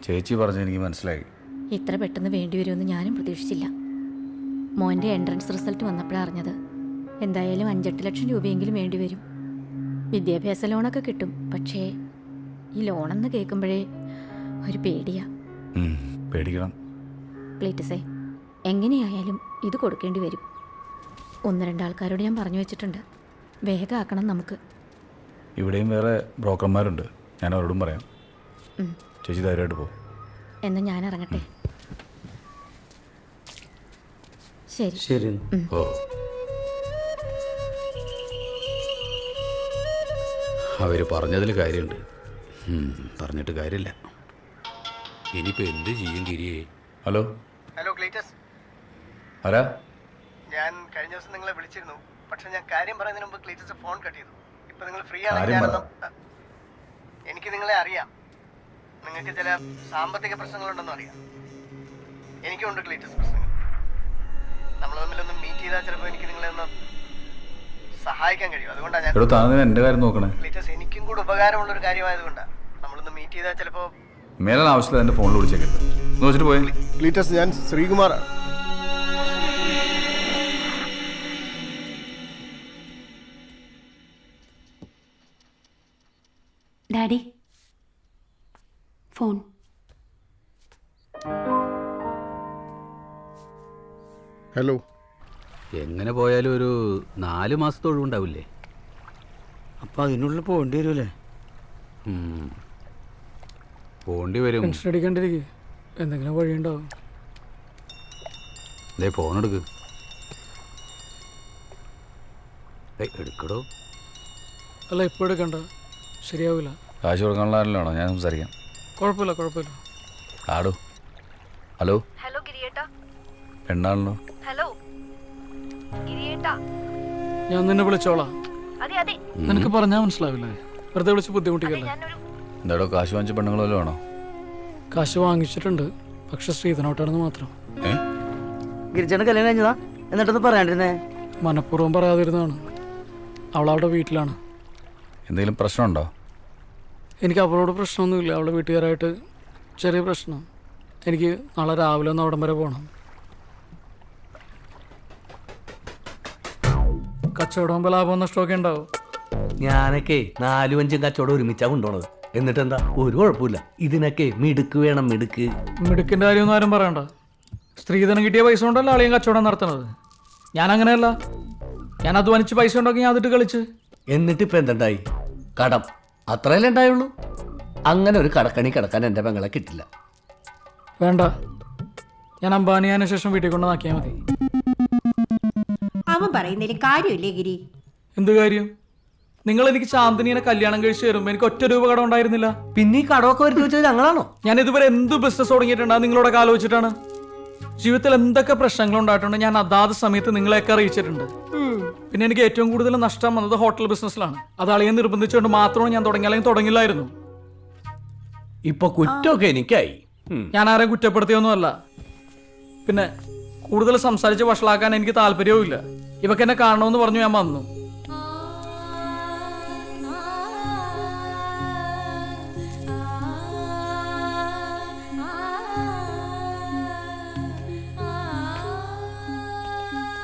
ചേച്ചി പറഞ്ഞ് എനിക്ക് മനസ്സിലായി. ഇത്ര പെട്ടെന്ന് വേണ്ടി വരുമെന്ന് ഞാനും പ്രതീക്ഷിച്ചില്ല. മോൻ്റെ എൻട്രൻസ് റിസൾട്ട് വന്നപ്പോഴാണ് അറിഞ്ഞത്. എന്തായാലും 5-8 ലക്ഷം രൂപയെങ്കിലും വേണ്ടി വരും. വിദ്യാഭ്യാസ ലോണൊക്കെ കിട്ടും, പക്ഷേ ഈ ലോണെന്ന് കേൾക്കുമ്പോഴേ ഒരു പേടിയാ. പേടിക്കണം. ക്ലീറ്റസേ, എങ്ങനെയായാലും ഇത് കൊടുക്കേണ്ടി വരും. 1-2 ആൾക്കാരോട് ഞാൻ പറഞ്ഞു വെച്ചിട്ടുണ്ട്. വേഗം ആക്കണം നമുക്ക്. ഇവിടെയും വേറെ ബ്രോക്കർമാരുണ്ട്, ഞാൻ അവരോടും പറയാം. ചേച്ചി ധൈര്യമായിട്ട് പോകും. എന്നാൽ ഞാൻ ഇറങ്ങട്ടെ. ശരി ശരി. ഓ, അവർ പറഞ്ഞതിൽ കാര്യമുണ്ട്. പറഞ്ഞിട്ട് കാര്യമില്ല. ഇനിയിപ്പോൾ എന്ത് ചെയ്യും ഗിരിയെ? ഹലോ ഹലോ ക്ലീറ്റസ്, ആരാ? ഞാൻ കഴിഞ്ഞ ദിവസം നിങ്ങളെ വിളിച്ചിരുന്നു. പക്ഷെ ഞാൻ കാര്യം പറയുന്നതിന് മുമ്പ് ക്ലീറ്റസ് ഫോൺ കട്ട് ചെയ്തു. ഇപ്പൊ നിങ്ങൾ ഫ്രീ കാര്യം ആണെങ്കിൽ പറ. എനിക്ക് നിങ്ങളെ അറിയാം. നിങ്ങൾക്ക് ചില സാമ്പത്തിക പ്രശ്നങ്ങളുണ്ടെന്ന് അറിയാം. എനിക്കുണ്ട് ക്ലീറ്റസ് പ്രശ്നങ്ങൾ. നമ്മൾ തമ്മിലൊന്ന് മീറ്റ് ചെയ്താൽ ചിലപ്പോൾ എനിക്ക് നിങ്ങളെ ഒന്ന് സഹായിക്കാൻ കഴിയും. അതുകൊണ്ടാണ് ഞാൻ എടോ, താങ്കൾ എൻ്റെ കാര്യം നോക്കണേ. ക്ലീറ്റസ്, എനിക്കും കൂടെ ഉപകാരമുള്ള ഒരു കാര്യമായതുകൊണ്ടാണ്. നമ്മളൊന്ന് മീറ്റ് ചെയ്താൽ ചിലപ്പോൾ മേലാണ് ആവശ്യമില്ല എൻ്റെ ഫോണിൽ വിളിച്ചേക്കരുത്. ഒന്ന് വെച്ചിട്ട് പോയി. ക്ലീറ്റസ്, ഞാൻ ശ്രീകുമാർ. Daddy, phone. ഹലോ. എങ്ങനെ പോയാലും ഒരു 4 മാസത്തെ ഒഴിവുണ്ടാവില്ലേ? അപ്പം അതിനുള്ളിൽ പോകേണ്ടി വരുമല്ലേ? പോണ്ടി വരും. ടെൻഷൻ അടിക്കാണ്ടിരിക്കുക, എന്തെങ്കിലും വഴിയുണ്ടാവും. ദേ ഫോൺ എടുക്ക്. എടുക്കടോ. അല്ല, ഇപ്പോൾ എടുക്കണ്ട, ശരിയാവില്ല. കാശ് കൊടുക്കാനുള്ള ആരല്ലോ ഞാൻ സംസാരിക്കാം. കുഴപ്പമില്ല. ആടോ. ഹലോ. ഹലോ ഗിരിയേട്ടാ. പെണ്ണാണല്ലോ. ഹലോ ഗിരിയേട്ടാ. ഞാൻ നിന്നെ വിളിച്ചോളാം. അതെ അതെ, നിനക്ക് പറഞ്ഞാൽ മനസ്സിലാവില്ലേ? വെറുതെ വിളിച്ച് ബുദ്ധിമുട്ടിക്കല്ലേ? ഞാനൊരു എന്താടോ, കാശ് വാങ്ങിച്ച പെണ്ണുങ്ങൾ വല്ലതും ആണോ? കാശ് വാങ്ങിച്ചിട്ടുണ്ട്, പക്ഷെ ശ്രീധനോട്ടാണെന്ന് മാത്രം. ഗിരിജാണ് കല്യാണം കഴിഞ്ഞതാ, എന്നിട്ടൊന്ന് പറയാണ്ടിരുന്നേ. മനഃപൂർവ്വം പറയാതിരുന്നതാണ്. അവളവിടെ വീട്ടിലാണ്. എന്തെങ്കിലും പ്രശ്നമുണ്ടോ? എനിക്ക് അവളോട് പ്രശ്നമൊന്നുമില്ല. അവളുടെ വീട്ടുകാരായിട്ട് ചെറിയ പ്രശ്നം. എനിക്ക് നാളെ രാവിലെ ഒന്ന് അവിടം വരെ പോകണം. കച്ചവടം ലാഭം നഷ്ടമൊക്കെ ഉണ്ടാവും. ഞാനൊക്കെ 4-5 കച്ചവടം ഒരുമിച്ചാ കൊണ്ടുപോണത്. എന്നിട്ടെന്താ, ഒരു കുഴപ്പമില്ല. ഇതിനൊക്കെ മിടുക്ക് വേണം, മിടുക്ക്. മിടുക്കിൻ്റെ കാര്യമൊന്നും ആരും പറയണ്ട. സ്ത്രീധനം കിട്ടിയ പൈസ കൊണ്ടല്ല ആളെയും കച്ചവടം നടത്തുന്നത്. ഞാൻ അങ്ങനെയല്ല. ഞാൻ അധ്വാനിച്ച് പൈസ ഉണ്ടാക്കി ഞാൻ അതിട്ട് കളിച്ച്. എന്നിട്ടിപ്പോൾ എന്തുണ്ടായി? കടം അത്രയല്ലേ ഉണ്ടായുള്ളൂ. അങ്ങനെ ഒരു കടക്കണി കിടക്കാൻ എൻ്റെ പെങ്ങളെ കിട്ടില്ല. വേണ്ട, ഞാൻ അംബാനിയാന് ശേഷം വീട്ടിൽ കൊണ്ട് നാക്കിയാൽ മതി. അവൻ പറയുന്നതിൽ കാര്യമില്ലേ ഗിരി? എന്ത് കാര്യം? നിങ്ങൾ എനിക്ക് ചാന്ദിനിയെ കല്യാണം കഴിച്ച് തരുമ്പോൾ എനിക്ക് 1 രൂപ കടം ഉണ്ടായിരുന്നില്ല. പിന്നെ ഈ കടമൊക്കെ വരുത്തി വെച്ചത് ഞങ്ങളാണോ? ഞാൻ ഇതുവരെ എന്ത് ബിസിനസ് തുടങ്ങിയിട്ടുണ്ടാ നിങ്ങളോടൊക്കെ ആലോചിച്ചിട്ടാണ്. ജീവിതത്തിൽ എന്തൊക്കെ പ്രശ്നങ്ങൾ ഉണ്ടായിട്ടുണ്ട് ഞാൻ അതാത് സമയത്ത് നിങ്ങളെയൊക്കെ അറിയിച്ചിട്ടുണ്ട്. പിന്നെ എനിക്ക് ഏറ്റവും കൂടുതൽ നഷ്ടം വന്നത് ഹോട്ടൽ ബിസിനസ്സിലാണ്. അത് അളിയെ നിർബന്ധിച്ചുകൊണ്ട് മാത്രമാണ് ഞാൻ തുടങ്ങി, അല്ലെങ്കിൽ തുടങ്ങില്ലായിരുന്നു. ഇപ്പൊ കുറ്റമൊക്കെ എനിക്കായി. ഞാൻ ആരെയും കുറ്റപ്പെടുത്തിയൊന്നുമല്ല. പിന്നെ കൂടുതൽ സംസാരിച്ച് വഷളാക്കാൻ എനിക്ക് താല്പര്യവും ഇല്ല. ഇവക്ക് എന്നെ കാണണമെന്ന് പറഞ്ഞു ഞാൻ വന്നു.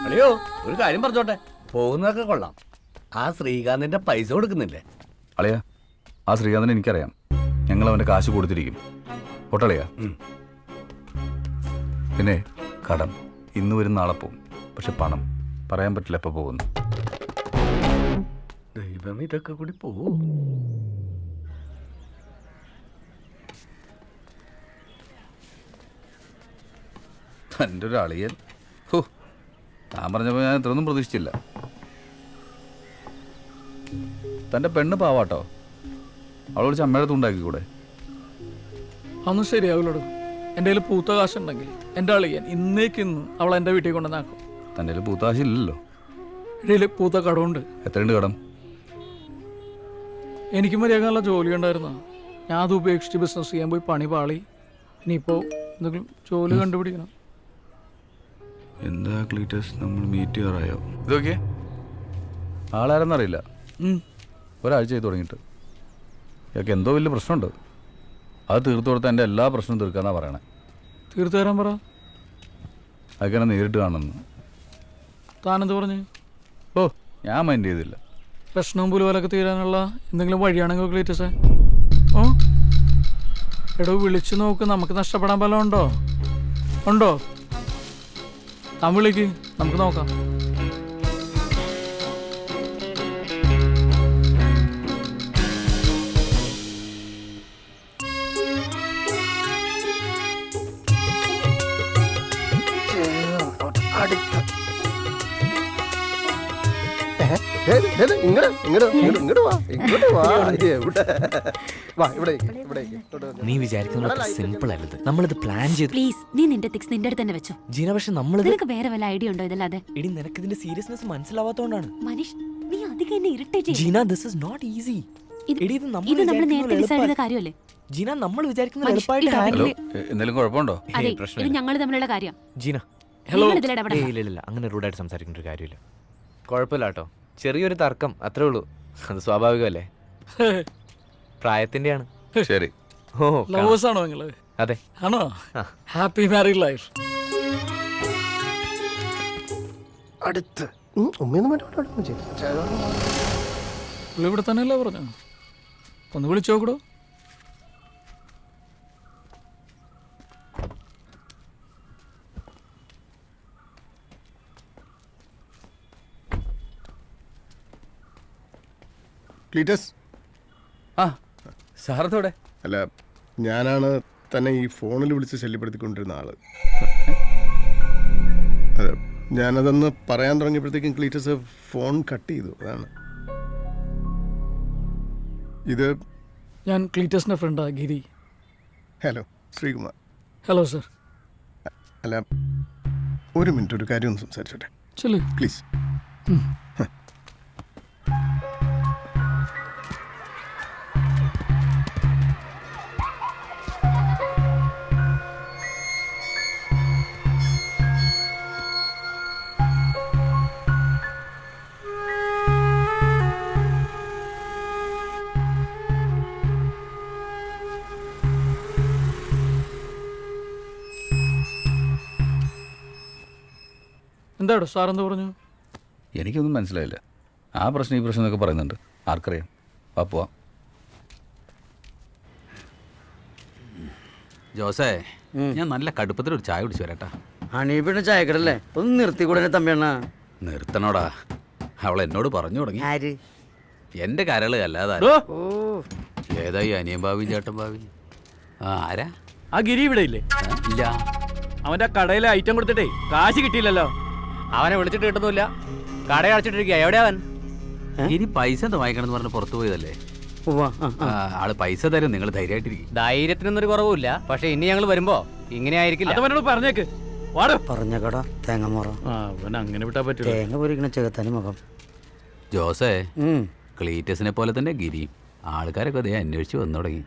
അളിയോ, ഒരു കാര്യം പറഞ്ഞോട്ടെ. പോകുന്നതൊക്കെ കൊള്ളാം. ആ ശ്രീകാന്തിന്റെ പൈസ കൊടുക്കുന്നില്ലേ? അളിയാ, ആ ശ്രീകാന്തിനെ എനിക്കറിയാം. ഞങ്ങൾ അവൻ്റെ കാശ് കൊടുത്തിരിക്കും. പൊട്ടളിയാ. പിന്നെ കടം ഇന്ന് വരും, നാളെ പോവും. പക്ഷെ പണം പറയാൻ പറ്റില്ല എപ്പോൾ പോകുന്നു. ദൈവം, ഇതൊക്കെ കൂടി പോവും. തൻ്റെ ഒരു അളിയൻ. ഹോ, ഞാൻ പറഞ്ഞപ്പോൾ ഞാൻ ഇത്രയൊന്നും പ്രതീക്ഷിച്ചില്ല. തൻ്റെ പെണ്ണ് പാവാട്ടോ. അവളോട് ചമ്മയുടെ ഉണ്ടാക്കിക്കൂടെ? അതൊന്നും ശരിയാവില്ലടോ. എൻ്റെ കയ്യിൽ പൂത്ത കാശുണ്ടെങ്കിൽ എൻ്റെ അളിയൻ ഇന്നേക്കിന്ന് അവൾ എൻ്റെ വീട്ടിൽ കൊണ്ടുവന്നാക്കും. തൻ്റെ കയ്യിൽ പൂത്താശില്ലല്ലോ. ഇടയിൽ പൂത്ത കടമുണ്ട്. എത്രയുണ്ട് കടം? എനിക്ക് മര്യാദ നല്ല ജോലി ഉണ്ടായിരുന്നു. ഞാൻ അത് ഉപേക്ഷിച്ച് ബിസിനസ് ചെയ്യാൻ പോയി പണി പാളി. ഇനിയിപ്പോൾ എന്തെങ്കിലും ജോലി കണ്ടുപിടിക്കണം. എന്താ ക്ലീറ്റസ്, നമ്മൾ മീറ്റ് ചെയ്യാറായോ? ഇതൊക്കെ ആളാരെന്നറിയില്ല. ഒരാഴ്ചയായി തുടങ്ങിയിട്ട്. ഇയാൾക്ക് എന്തോ വലിയ പ്രശ്നമുണ്ട്. അത് തീർത്തു കൊടുത്താൽ എൻ്റെ എല്ലാ പ്രശ്നവും തീർക്കാന്നാ പറയണേ. തീർത്തു തരാൻ പറ. അതൊക്കെ എന്നെ നേരിട്ട് കാണുന്നു. താനെന്ത് പറഞ്ഞു? ഓ, ഞാൻ മൈൻഡ് ചെയ്തില്ല. പ്രശ്നവും പുലുപോലൊക്കെ തീരാനുള്ള എന്തെങ്കിലും വഴിയാണെങ്കിൽ ക്ലീറ്റസേ. ഓ എടോ, വിളിച്ചു നോക്ക്, നമുക്ക് നഷ്ടപ്പെടാൻ വല്ലതും ഉണ്ടോ? ഉണ്ടോ? താൻ വിളിക്ക്, നമുക്ക് നോക്കാം. നീ വിചാരിക്കുന്നത് സിമ്പിൾ അല്ലത്. നമ്മളിത് പ്ലാൻ ചെയ്ത്. പ്ലീസ് നീ നിന്റെ തിക്സ് നിന്റെ അടുത്ത് തന്നെ വെച്ചോ. ജീന, പക്ഷെ നമ്മളിത് നിനക്ക് വേറെ വല്ല ഐഡിയ ഉണ്ടോ ഇതല്ലാതെ? എടി, നിനക്ക് ഇതിന്റെ സീരിയസ്നെസ് മനസ്സിലാവാത്തോണ്ടാണ്. മനീഷ്, നീ അധികം എന്നെ ഇറിറ്റേറ്റ് ജീന, ദിസ് ഇസ് നോട്ട് ഈസി. എടി, ഇത് നമ്മൾ ഇത് നമ്മൾ നേരത്തെ വിചാരിക്കുന്ന ഡിസൈഡ് ചെയ്ത എളുപ്പ- കാര്യമല്ലേ? ജീന, നമ്മൾ വിചാരിക്കുന്ന മനീഷ്, എളുപ്പമായിട്ട് ഇത് ഹാൻഡിൽ എന്തെങ്കിലും കുഴപ്പമുണ്ടോ? അതെ, ഇത് ഞങ്ങൾ തമ്മിലുള്ള കാര്യം. ജീന, ഇല്ല, അങ്ങനെ റൂഡായിട്ട് സംസാരിക്കേണ്ട ഒരു കാര്യമില്ല. കുഴപ്പമില്ല കേട്ടോ, ചെറിയൊരു തർക്കം അത്രേ ഉള്ളൂ. അത് സ്വാഭാവികമല്ലേ, പ്രായത്തിന്റെയാണ്. ശരി. ഓ, ലവേഴ്സ് ആണോ നിങ്ങള്? അതെ. ആണോ? Happy married life. അടുത്ത് പുള്ളി ഇവിടെ തന്നെയല്ലേ പറഞ്ഞു? ഒന്ന് വിളിച്ചു നോക്കടോ. ക്ലീറ്റസ്. ആ, സാറത്തോടെ? അല്ല, ഞാനാണ് തന്നെ ഈ ഫോണിൽ വിളിച്ച് ശല്യപ്പെടുത്തിക്കൊണ്ടിരുന്ന ആള്. അതെ, ഞാനതൊന്ന് പറയാൻ തുടങ്ങിയപ്പോഴത്തേക്കും ക്ലീറ്റസ് ഫോൺ കട്ട് ചെയ്തു. അതാണ്. ഇത് ഞാൻ ക്ലീറ്റസിന്റെ ഫ്രണ്ടാ, Giri. Hello, Sreekumar. Hello sir. അല്ല, ഒരു മിനിറ്റ്, ഒരു കാര്യം ഒന്ന് സംസാരിച്ചോട്ടെ ചെല്ലു. പ്ലീസ്. എന്താടോ സാറെന്ത് പറഞ്ഞു? എനിക്കൊന്നും മനസ്സിലായില്ല. ആ പ്രശ്നം ഈ പ്രശ്നം എന്നൊക്കെ പറയുന്നുണ്ട്. ആർക്കറിയാം. വാ പോവാം. ജോസേ, ഞാൻ നല്ല കടുപ്പത്തിൽ ഒരു ചായ കുടിച്ചു വരാട്ടാ. ഹണീബിയുടെ ചായക്കടല്ലേ, ഒന്ന് നിർത്തിക്കൂടെ തമ്മിയണ്ണ? നിർത്തണോടാ, അവൾ എന്നോട് പറഞ്ഞു തുടങ്ങി. ആര്? എന്റെ കരള് അല്ലാതെ ഓ, ഏതായി അനിയൻ ഭാവി ചേട്ടൻ ഭാവി? ആരാ? ആ ഗിരി ഇവിടെ ഇല്ലേ? ഇല്ല. അവന്റെ കടയിലെ ഐറ്റം കൊടുത്തിട്ടേ കാശ് കിട്ടിയില്ലല്ലോ. അവനെ വിളിച്ചിട്ട് കിട്ടുന്നില്ല, കട അടച്ചിട്ടിരിക്കുക. എവിടെയാ അവൻ? ഇനി പൈസ എന്താ വാങ്ങിക്കണം പറഞ്ഞ് പുറത്തു പോയതല്ലേ. ഉവ്വ, ആള് പൈസ തരും, നിങ്ങൾ ധൈര്യമായിട്ടിരിക്കും. ധൈര്യത്തിനൊന്നും ഒരു കുറവുമില്ല, പക്ഷെ ഇനി ഞങ്ങൾ വരുമ്പോ ഇങ്ങനെ ആയിരിക്കില്ല. അതവനോട് പറഞ്ഞേക്ക്. വാടോ. പറഞ്ഞ കട തേങ്ങ അവൻ അങ്ങനെ വിട്ടാ പറ്റില്ല. തേങ്ങ പൊരിക്കണ ചെകുത്താനും മുഖം. ജോസേ, ക്ലീറ്റസിനെ പോലെ തന്നെ ഗിരി. ആൾക്കാരൊക്കെ അതേ അന്വേഷിച്ച് വന്നു തുടങ്ങി.